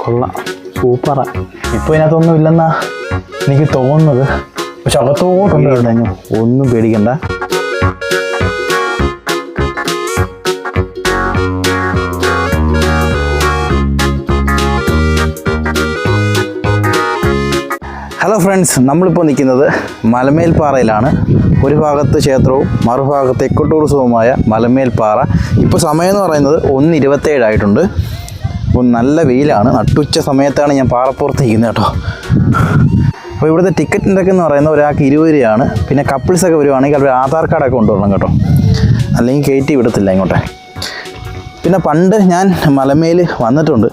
കൊള്ളാം, സൂപ്പറാ. ഇപ്പോൾ ഇതിനകത്തൊന്നും ഇല്ലെന്നാ എനിക്ക് തോന്നുന്നത്. പക്ഷെ അകത്തോട്ടുണ്ട്. ഒന്നും പേടിക്കണ്ട. ഹലോ ഫ്രണ്ട്സ്, നമ്മളിപ്പോൾ നിൽക്കുന്നത് മലമേൽപ്പാറയിലാണ്. ഒരു ഭാഗത്ത് ക്ഷേത്രവും മറുഭാഗത്ത് എക്കോ ടൂറിസവുമായ മലമേൽപ്പാറ. ഇപ്പോൾ സമയം എന്ന് പറയുന്നത് 1:27 ആയിട്ടുണ്ട്. അപ്പോൾ നല്ല വെയിലാണ്. നട്ടുച്ച സമയത്താണ് ഞാൻ പാറപ്പുറത്ത് ഇരിക്കുന്നത് കേട്ടോ. അപ്പോൾ ഇവിടുത്തെ ടിക്കറ്റിൻ്റെ ഒക്കെ എന്ന് പറയുന്നത് ഒരാൾക്ക് 20 രൂപയാണ്. പിന്നെ കപ്പിൾസൊക്കെ വരുവാണെങ്കിൽ അവർ ആധാർ കാർഡൊക്കെ കൊണ്ടുവരണം കേട്ടോ, അല്ലെങ്കിൽ കയറ്റി വിടത്തില്ല ഇങ്ങോട്ടെ. പിന്നെ പണ്ട് ഞാൻ മലമേൽ വന്നിട്ടുണ്ട്.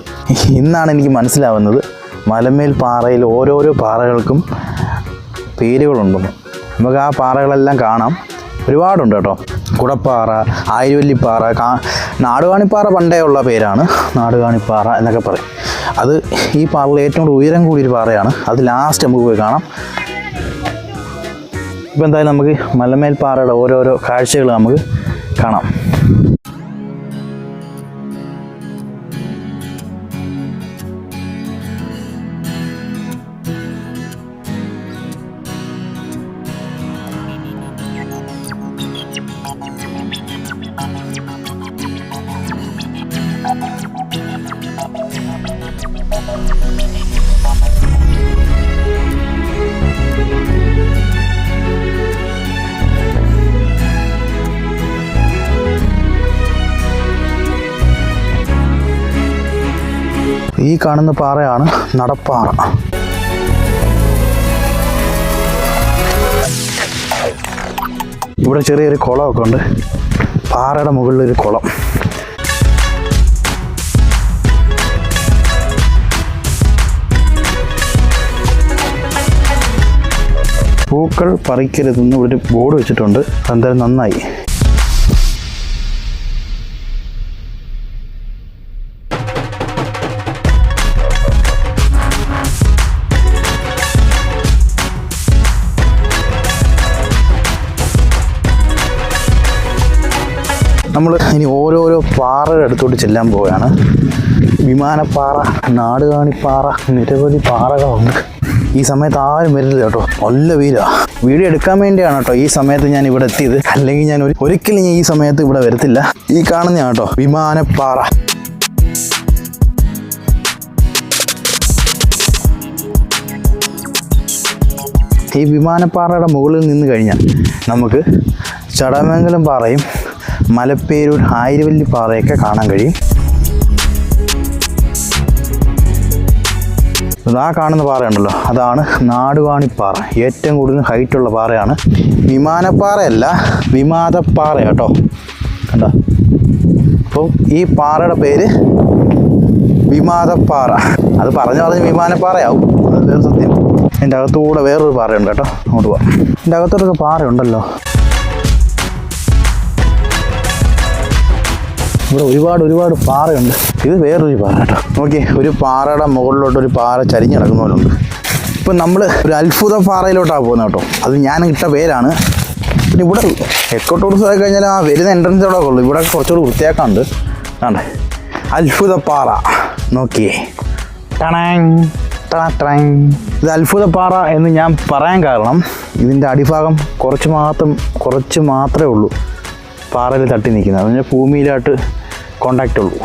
ഇന്നാണ് എനിക്ക് മനസ്സിലാവുന്നത് മലമേൽ പാറയിൽ ഓരോരോ പാറകൾക്കും പേരുകളുണ്ടെന്ന്. നമുക്ക് ആ പാറകളെല്ലാം കാണാം. ഒരുപാടുണ്ട് കേട്ടോ. കുടപ്പാറ, ആയിരവല്ലിപ്പാറ, നാടുകാണിപ്പാറ പണ്ടേ ഉള്ള പേരാണ്. നാടുകാണിപ്പാറ എന്നൊക്കെ പറയും. അത് ഈ പാറയിൽ ഏറ്റവും കൂടുതൽ ഉയരം കൂടിയൊരു പാറയാണ്. അത് ലാസ്റ്റ് നമുക്ക് പോയി കാണാം. ഇപ്പോൾ എന്തായാലും നമുക്ക് മലമേൽ പാറയുടെ ഓരോരോ കാഴ്ചകൾ നമുക്ക് കാണാം. ഈ കാണുന്ന പാറയാണ് നടപ്പാറ. ഇവിടെ ചെറിയൊരു കുളമൊക്കെ ഉണ്ട്. പാറയുടെ മുകളിലൊരു കുളം. പൂക്കൾ പറിക്കരുതെന്ന് ഇവിടെ ഒരു ബോർഡ് വെച്ചിട്ടുണ്ട്. എന്തായാലും നന്നായി. നമ്മൾ ഇനി ഓരോരോ പാറയുടെ അടുത്തോട്ട് ചെല്ലാൻ പോവുകയാണ്. വിമാനപ്പാറ, നാടുകാണിപ്പാറ, നിരവധി പാറകളുണ്ട്. ഈ സമയത്ത് ആരും വരില്ല കേട്ടോ, നല്ല വെയിലാണ്. വീഡിയോ എടുക്കാൻ വേണ്ടിയാണ് കേട്ടോ ഈ സമയത്ത് ഞാൻ ഇവിടെ എത്തിയത്. അല്ലെങ്കിൽ ഞാൻ ഒരിക്കലും ഈ സമയത്ത് ഇവിടെ വരത്തില്ല. ഈ കാണുന്നതാണ് കേട്ടോ വിമാനപ്പാറ. ഈ വിമാനപ്പാറയുടെ മുകളിൽ നിന്ന് കഴിഞ്ഞാൽ നമുക്ക് ചടമംഗലം പാറയും മലപ്പേരൂർ ആയിരവല്ലി പാറയൊക്കെ കാണാൻ കഴിയും. ആ കാണുന്ന പാറയുണ്ടല്ലോ, അതാണ് നാടുകാണിപ്പാറ. ഏറ്റവും കൂടുതൽ ഹൈറ്റുള്ള പാറയാണ്. വിമാനപ്പാറയല്ല, വിമാനപ്പാറ കേട്ടോ. കണ്ടോ? അപ്പോൾ ഈ പാറയുടെ പേര് വിമാനപ്പാറ. അത് പറഞ്ഞ് വിമാനപ്പാറയാവും, അത് വേറെ സത്യം. എൻ്റെ അകത്തുകൂടെ വേറൊരു പാറയുണ്ട് കേട്ടോ, അങ്ങോട്ട് പോവാം. എൻ്റെ അകത്തോടൊക്കെ പാറയുണ്ടല്ലോ. ഇവിടെ ഒരുപാട് പാറയുണ്ട്. ഇത് വേറൊരു പാറ കേട്ടോ. ഓക്കെ, ഒരു പാറയുടെ മുകളിലോട്ടൊരു പാറ ചരിഞ്ഞ് കിടക്കുന്ന പോലെ ഉണ്ട്. ഇപ്പം നമ്മൾ ഒരു അത്ഭുത പാറയിലോട്ടാണ് പോകുന്നത് കേട്ടോ. അത് ഞാൻ ഇട്ട പേരാണ്. പിന്നെ ഇവിടെ എക്കോ ടൂറിസം ആയി കഴിഞ്ഞാൽ ആ വരുന്ന എൻട്രൻസ് അവിടെ ഉള്ളൂ. ഇവിടെ കുറച്ചുകൂടി വൃത്തിയാക്കാനുണ്ട്. ആണ്ടേ അത്ഭുത പാറ നോക്കിയേ. ഇത് അത്ഭുത പാറ എന്ന് ഞാൻ പറയാൻ കാരണം ഇതിൻ്റെ അടിഭാഗം കുറച്ച് മാത്രമേ ഉള്ളൂ പാറയിൽ തട്ടി നിൽക്കുന്നത്. അതിന് ഭൂമിയിലായിട്ട് കോണ്ടാക്റ്റ് ഉള്ളൂ.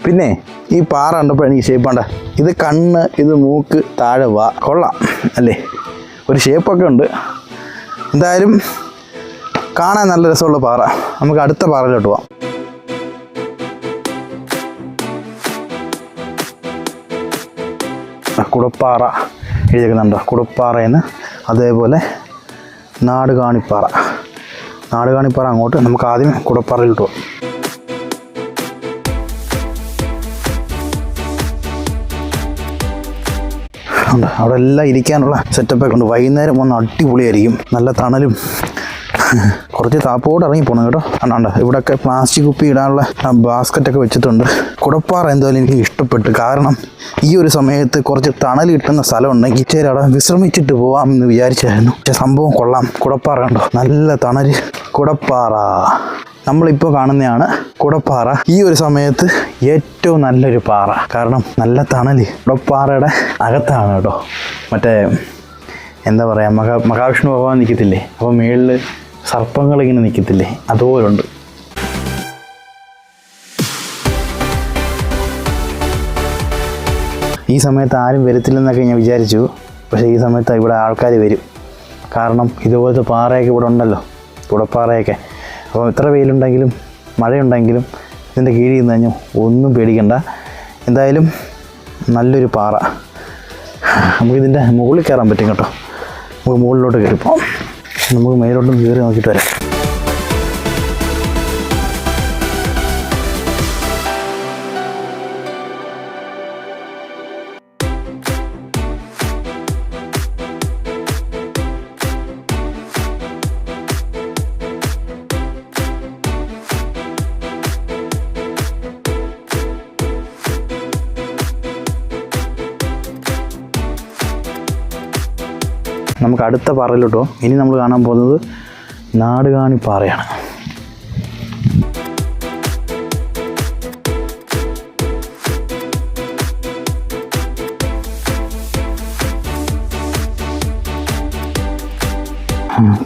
പിന്നെ ഈ പാറ കണ്ടപ്പോൾ എനിക്ക് ഷേപ്പാണ്ട. ഇത് കണ്ണ്, ഇത് മൂക്ക്, താഴെ വാ. കൊള്ളാം അല്ലേ? ഒരു ഷേപ്പൊക്കെ ഉണ്ട്. എന്തായാലും കാണാൻ നല്ല രസമുള്ള പാറ. നമുക്ക് അടുത്ത പാറയിലോട്ട് പോവാം. കുടപ്പാറ എഴുതിക്കുന്നുണ്ടോ? കുടപ്പാറയെന്ന്. അതേപോലെ നാടുകാണിപ്പാറ. നാടുകാണിപ്പാറ അങ്ങോട്ട്. നമുക്ക് ആദ്യം കുടപ്പാറയിലോട്ട് പോകാം. ഉണ്ട് അവിടെ എല്ലാം ഇരിക്കാനുള്ള സെറ്റപ്പൊക്കെ ഉണ്ട്. വൈകുന്നേരം വന്ന് അടിപൊളിയായിരിക്കും. നല്ല തണലും കുറച്ച് താപ്പോട്ട് ഇറങ്ങി പോകണം കേട്ടോ. അണ്ണാണ്ട ഇവിടെയൊക്കെ പ്ലാസ്റ്റിക് കുപ്പി ഇടാനുള്ള ബാസ്ക്കറ്റൊക്കെ വെച്ചിട്ടുണ്ട്. കുടപ്പാറ എന്തായാലും എനിക്ക് ഇഷ്ടപ്പെട്ടു. കാരണം ഈ ഒരു സമയത്ത് കുറച്ച് തണൽ കിട്ടുന്ന സ്ഥലം ഉണ്ടെങ്കിൽ ഇച്ചിരി അവിടെ വിശ്രമിച്ചിട്ട് പോവാം എന്ന് വിചാരിച്ചായിരുന്നു. പക്ഷെ സംഭവം കൊള്ളാം. കുടപ്പാറ കണ്ടോ, നല്ല തണൽ. കുടപ്പാറ നമ്മളിപ്പോൾ കാണുന്നതാണ് കുടപ്പാറ. ഈ ഒരു സമയത്ത് ഏറ്റവും നല്ലൊരു പാറ, കാരണം നല്ല തണൽ. കുടപ്പാറയുടെ അകത്താണ് കേട്ടോ. മറ്റേ എന്താ പറയുക, മഹാവിഷ്ണു ഭഗവാൻ നിൽക്കത്തില്ലേ, അപ്പോൾ മുകളിൽ സർപ്പങ്ങളിങ്ങനെ നിൽക്കത്തില്ലേ, അതുപോലുണ്ട്. ഈ സമയത്ത് ആരും വരത്തില്ലെന്നൊക്കെ ഞാൻ വിചാരിച്ചു. പക്ഷേ ഈ സമയത്ത് ഇവിടെ ആൾക്കാർ വരും. കാരണം ഇതുപോലത്തെ പാറയൊക്കെ ഇവിടെ ഉണ്ടല്ലോ, കുടപ്പാറയൊക്കെ. അപ്പോൾ എത്ര വെയിലുണ്ടെങ്കിലും മഴയുണ്ടെങ്കിലും ഇതിൻ്റെ കീഴിൽ നിന്ന് കഴിഞ്ഞാൽ ഒന്നും പേടിക്കണ്ട. എന്തായാലും നല്ലൊരു പാറ. നമുക്കിതിൻ്റെ മുകളിൽ കയറാൻ പറ്റും കേട്ടോ. നമുക്ക് മുകളിലോട്ട് കയറിപ്പോൾ നമുക്ക് മേലോട്ടും കയറി നോക്കിയിട്ട് വരാം. നമുക്ക് അടുത്ത പാറയിലോട്ടോ. ഇനി നമ്മൾ കാണാൻ പോകുന്നത് നാടുകാണി പാറയാണ്.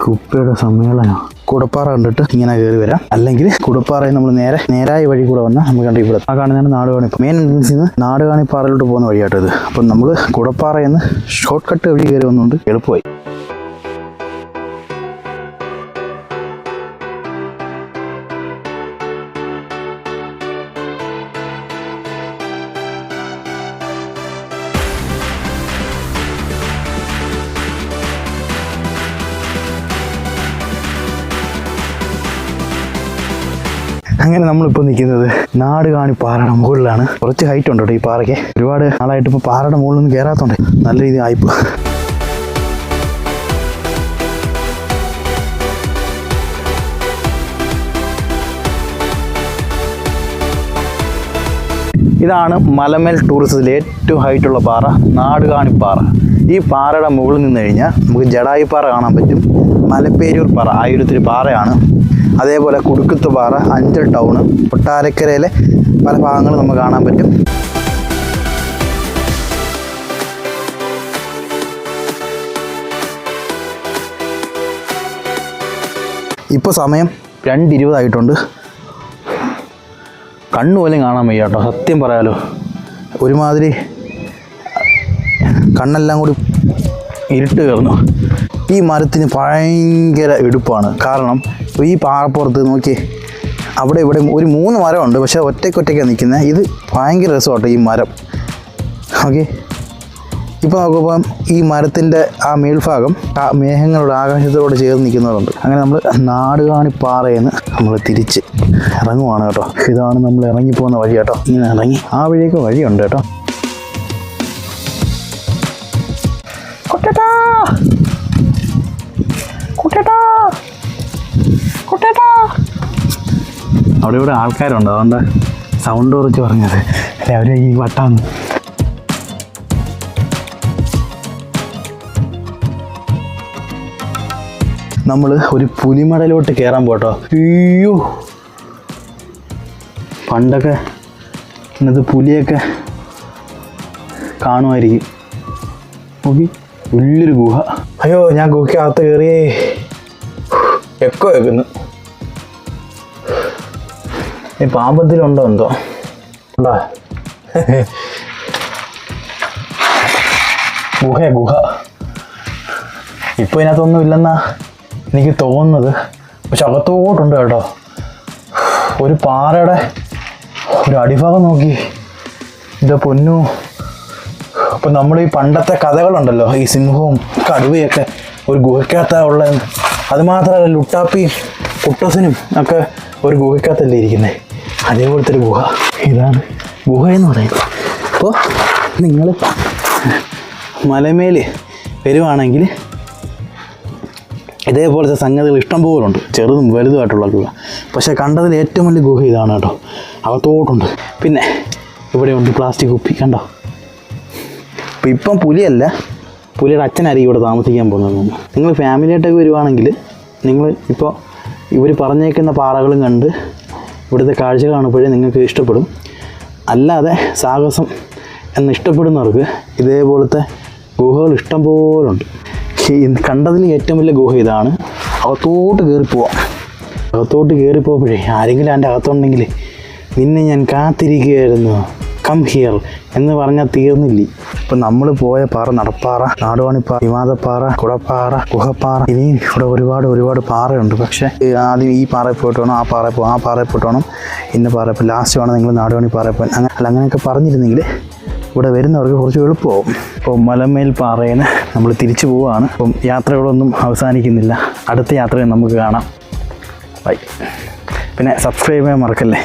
കുപ്പയുടെ സമ്മേളനം. കുടപ്പാറ കണ്ടിട്ട് ഇങ്ങനെ കയറി വരാം, അല്ലെങ്കിൽ കുടപ്പാറയിൽ നമ്മൾ നേരായ വഴി കൂടെ വന്നാൽ നമുക്ക് കണ്ട് ഇവിടെ ആ കാണുന്നതാണ് നാടുകാണി. മെയിൻ എൻട്രൻസിൽ നിന്ന് നാടുകാണി പാറയിലോട്ട് പോകുന്ന വഴിയാട്ടത്. അപ്പം നമ്മൾ കുടപ്പാറയിൽ നിന്ന് ഷോർട്ട് കട്ട് വഴി കയറി വന്നുകൊണ്ട് എളുപ്പമായി. അങ്ങനെ നമ്മളിപ്പോൾ നിൽക്കുന്നത് നാടുകാണി പാറയുടെ മുകളിലാണ്. കുറച്ച് ഹൈറ്റ് ഉണ്ട് കേട്ടോ ഈ പാറയ്ക്ക്. ഒരുപാട് നാളായിട്ട് ഇപ്പോൾ പാറയുടെ മുകളിലൊന്നും കയറാത്തതുകൊണ്ട് നല്ല രീതിയിൽ ആയിപ്പോൾ. ഇതാണ് മലമേൽ ടൂറിസത്തിലെ ഏറ്റവും ഹൈറ്റുള്ള പാറ, നാടുകാണി പാറ. ഈ പാറയുടെ മുകളിൽ നിന്ന് കഴിഞ്ഞാൽ നമുക്ക് ജടായി പാറ കാണാൻ പറ്റും. മലപ്പേരൂർ പാറ ആയിരത്തിൽ പാറയാണ്. അതേപോലെ കുടുക്കുത്ത് പാറ, അഞ്ചൽ ടൗണ്, കൊട്ടാരക്കരയിലെ പല ഭാഗങ്ങളും നമുക്ക് കാണാൻ പറ്റും. ഇപ്പോൾ സമയം 2:20 ആയിട്ടുണ്ട്. കണ്ണുപോലും കാണാൻ വയ്യ കേട്ടോ, സത്യം പറയാലോ. ഒരുമാതിരി കണ്ണെല്ലാം കൂടി ഇരുട്ട് കയറുന്നു. ഈ മരത്തിന് ഭയങ്കര എടുപ്പാണ്. കാരണം ഈ പാറപ്പുറത്ത് നോക്കി അവിടെ ഇവിടെ ഒരു 3 മരമുണ്ട്, പക്ഷേ ഒറ്റയ്ക്കൊറ്റയ്ക്കാണ് നിൽക്കുന്നത്. ഇത് ഭയങ്കര രസമാട്ടോ ഈ മരം. ഓക്കെ, ഇപ്പോൾ നോക്കുമ്പം ഈ മരത്തിൻ്റെ ആ മേൽഭാഗം ആ മേഘങ്ങളുടെ ആകാശത്തോട് ചേർന്ന് നിൽക്കുന്നവരുണ്ട്. അങ്ങനെ നമ്മൾ നാടുകാണി പാറയിൽ നിന്ന് നമ്മൾ തിരിച്ച് ഇറങ്ങുവാണ് കേട്ടോ. ഇതാണ് നമ്മൾ ഇറങ്ങിപ്പോകുന്ന വഴി കേട്ടോ. ഇങ്ങനെ ഇറങ്ങി ആ വഴിയൊക്കെ വഴിയുണ്ട് കേട്ടോ. അവിടെ ഇവിടെ ആൾക്കാരുണ്ട്, അതുകൊണ്ട് സൗണ്ട് കുറച്ച് പറഞ്ഞത്. അല്ലെ അവർ ഈ വട്ടാന്ന്. നമ്മൾ ഒരു പുലിമടലോട്ട് കയറാൻ പോട്ടോ. അയ്യോ, പണ്ടൊക്കെ ഇന്നത്തെ പുലിയൊക്കെ കാണുമായിരിക്കും. നോക്കി, വലിയൊരു ഗുഹ. അയ്യോ, ഞാൻ ഗുഹയ്ക്കകത്ത് കയറിയേ. എക്കോ വെക്കുന്നു. ഈ പാമ്പത്തിലുണ്ടോ എന്തോ ഉണ്ടോ? ഗുഹ ഇപ്പോൾ ഇതിനകത്തൊന്നും ഇല്ലെന്നാ എനിക്ക് തോന്നുന്നത്. പക്ഷെ അകത്തോട്ടുണ്ട് കേട്ടോ. ഒരു പാറയുടെ ഒരു അടിഭാഗം നോക്കി, ഇതാ പൊന്നു. അപ്പം നമ്മൾ ഈ പണ്ടത്തെ കഥകളുണ്ടല്ലോ, ഈ സിംഹവും കടുവയൊക്കെ ഒരു ഗുഹയ്ക്കകത്താണ് ഉള്ളത്. അതുമാത്രമല്ല, ലുട്ടാപ്പിയും കുട്ടസിനും ഒക്കെ ഒരു ഗുഹയ്ക്കകത്തല്ലേ ഇരിക്കുന്നത്. അതേപോലത്തെ ഒരു ഗുഹ. ഇതാണ് ഗുഹയെന്ന് പറയുന്നത്. അപ്പോൾ നിങ്ങൾ മലമേൽ വരുവാണെങ്കിൽ ഇതേപോലത്തെ സംഗതികൾ ഇഷ്ടംപോലെ ഉണ്ട്, ചെറുതും വലുതുമായിട്ടുള്ള ഗുഹ. പക്ഷേ കണ്ടതിൽ ഏറ്റവും വലിയ ഗുഹ ഇതാണ് കേട്ടോ, അകത്തോട്ടുണ്ട്. പിന്നെ ഇവിടെയുണ്ട് പ്ലാസ്റ്റിക് കുപ്പി, കണ്ടോ. അപ്പോൾ ഇപ്പം പുലിയല്ല, പുലിയുടെ അച്ഛനായിരിക്കും ഇവിടെ താമസിക്കാൻ പോകുന്നത്. നിങ്ങൾ ഫാമിലിയായിട്ടൊക്കെ വരുവാണെങ്കിൽ നിങ്ങൾ ഇപ്പോൾ ഇവർ പറഞ്ഞേക്കുന്ന പാറകളും കണ്ട് ഇവിടുത്തെ കാഴ്ച കാണുമ്പോഴേ നിങ്ങൾക്ക് ഇഷ്ടപ്പെടും. അല്ലാതെ സാഹസം എന്ന് ഇഷ്ടപ്പെടുന്നവർക്ക് ഇതേപോലത്തെ ഗുഹകൾ ഇഷ്ടം പോലെ ഉണ്ട്. കണ്ടതിൽ ഏറ്റവും വലിയ ഗുഹ ഇതാണ്. അകത്തോട്ട് കയറിപ്പോവാം. അകത്തോട്ട് കയറിപ്പോകുമ്പോഴേ ആരെങ്കിലും എൻ്റെ അകത്തുണ്ടെങ്കിൽ നിന്നെ ഞാൻ കാത്തിരിക്കുകയായിരുന്നു, കം ഹിയർ എന്ന് പറഞ്ഞാൽ തീർന്നില്ലേ. ഇപ്പം നമ്മൾ പോയ പാറ നടപ്പാറ, നാടുവാണിപ്പാറ, വിമാതപ്പാറ, കുടപ്പാറ, ഗുഹപ്പാറ, ഇനിയും ഇവിടെ ഒരുപാട് പാറയുണ്ട്. പക്ഷേ ആദ്യം ഈ പാറയിൽ പോയിട്ട് വേണം, ആ പാറയിൽ പോയിട്ട് വേണം, ഇന്ന പാറ ഇപ്പോൾ ലാസ്റ്റ് വേണം നിങ്ങൾ നാടുവാണി പാറയിൽ പോകാൻ. അങ്ങനെയൊക്കെ പറഞ്ഞിരുന്നെങ്കിൽ ഇവിടെ വരുന്നവർക്ക് കുറച്ച് എളുപ്പമാവും. അപ്പോൾ മലമേൽ പാറയിൽ നമ്മൾ തിരിച്ചു പോവുകയാണ്. അപ്പം യാത്രകളൊന്നും അവസാനിക്കുന്നില്ല, അടുത്ത യാത്രയിൽ നമുക്ക് കാണാം. ബൈ. പിന്നെ സബ്സ്ക്രൈബ് ചെയ്യാൻ മറക്കല്ലേ.